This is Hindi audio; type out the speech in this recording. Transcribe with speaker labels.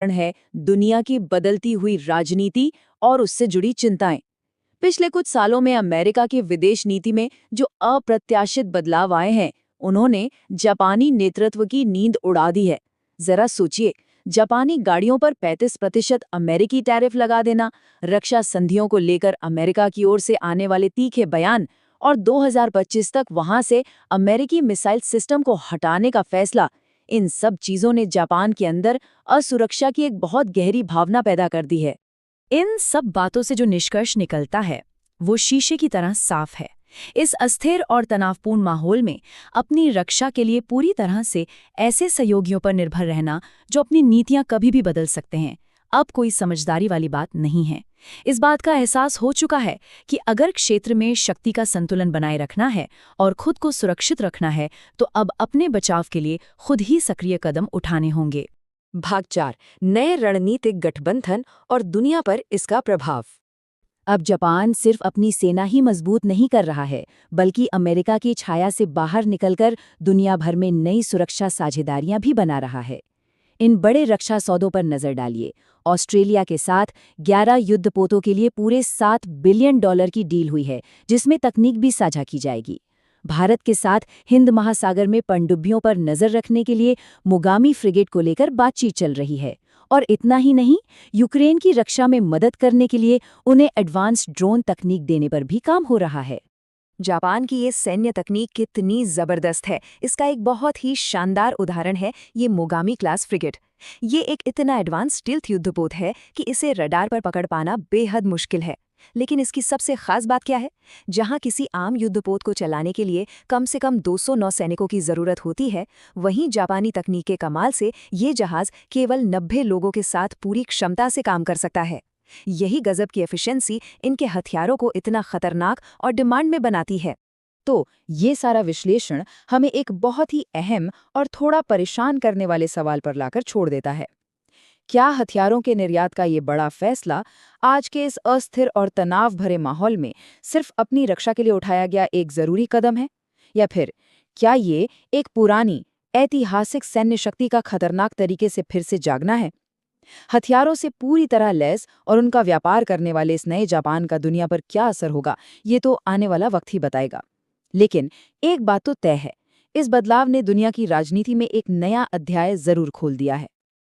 Speaker 1: है दुनिया की बदलती हुई राजनीति और उससे जुड़ी चिंताएं। पिछले कुछ सालों में अमेरिका की विदेश नीति में जो अप्रत्याशित बदलाव आए हैं, उन्होंने जापानी नेतृत्व की नींद उड़ा दी है। जरा सोचिए, जापानी गाड़ियों पर 35% अमेरिकी टैरिफ लगा देना, रक्षा संधियों को लेकर अमेरिका की ओर से आने वाले तीखे बयान और 2025 तक वहां से अमेरिकी मिसाइल सिस्टम को हटाने का फैसला। इन सब चीजों ने जापान के अंदर असुरक्षा की एक बहुत गहरी भावना पैदा कर दी है।
Speaker 2: इन सब बातों से जो निष्कर्ष निकलता है वो शीशे की तरह साफ है। इस अस्थिर और तनावपूर्ण माहौल में अपनी रक्षा के लिए पूरी तरह से ऐसे सहयोगियों पर निर्भर रहना जो अपनी नीतियां कभी भी बदल सकते हैं, अब कोई समझदारी वाली बात नहीं है। इस बात का एहसास हो चुका है कि अगर क्षेत्र में शक्ति का संतुलन बनाए रखना है और खुद को सुरक्षित रखना है तो अब अपने बचाव के लिए खुद ही सक्रिय कदम उठाने होंगे।
Speaker 3: भाग 4, नए रणनीतिक गठबंधन और दुनिया पर इसका प्रभाव।
Speaker 1: अब जापान सिर्फ अपनी सेना ही मजबूत नहीं कर रहा है, बल्कि अमेरिका की छाया से बाहर निकलकर दुनिया भर में नई सुरक्षा साझेदारियां भी बना रहा है। इन बड़े रक्षा सौदों पर नजर डालिए। ऑस्ट्रेलिया के साथ 11 युद्धपोतों के लिए पूरे $7 बिलियन की डील हुई है, जिसमें तकनीक भी साझा की जाएगी। भारत के साथ हिंद महासागर में पनडुब्बियों पर नजर रखने के लिए मोगामी फ्रिगेट को लेकर बातचीत चल रही है। और इतना ही नहीं, यूक्रेन की रक्षा में मदद करने के लिए उन्हें एडवांस्ड ड्रोन तकनीक देने पर भी काम हो रहा है।
Speaker 3: जापान की ये सैन्य तकनीक कितनी जबरदस्त है, इसका एक बहुत ही शानदार उदाहरण है ये मोगामी क्लास फ्रिगेट। ये एक इतना एडवांस स्टील्थ युद्धपोत है कि इसे रडार पर पकड़ पाना बेहद मुश्किल है। लेकिन इसकी सबसे खास बात क्या है? जहां किसी आम युद्धपोत को चलाने के लिए कम से कम 200 नौसैनिकों की जरूरत होती है, वहीं जापानी तकनीक के कमाल से ये जहाज केवल 90 लोगों के साथ पूरी क्षमता से काम कर सकता है। यही गजब की एफिशिएंसी इनके हथियारों को इतना खतरनाक और डिमांड में बनाती है।
Speaker 1: तो ये सारा विश्लेषण हमें एक बहुत ही अहम और थोड़ा परेशान करने वाले सवाल पर लाकर छोड़ देता है। क्या हथियारों के निर्यात का ये बड़ा फैसला आज के इस अस्थिर और तनाव भरे माहौल में सिर्फ अपनी रक्षा के लिए उठाया गया एक जरूरी कदम है, या फिर क्या ये एक पुरानी ऐतिहासिक सैन्य शक्ति का खतरनाक तरीके से फिर से जागना है? हथियारों से पूरी तरह लैस और उनका व्यापार करने वाले इस नए जापान का दुनिया पर क्या असर होगा, ये तो आने वाला वक्त ही बताएगा। लेकिन एक बात तो तय है, इस बदलाव ने दुनिया की राजनीति में एक नया अध्याय जरूर खोल दिया है।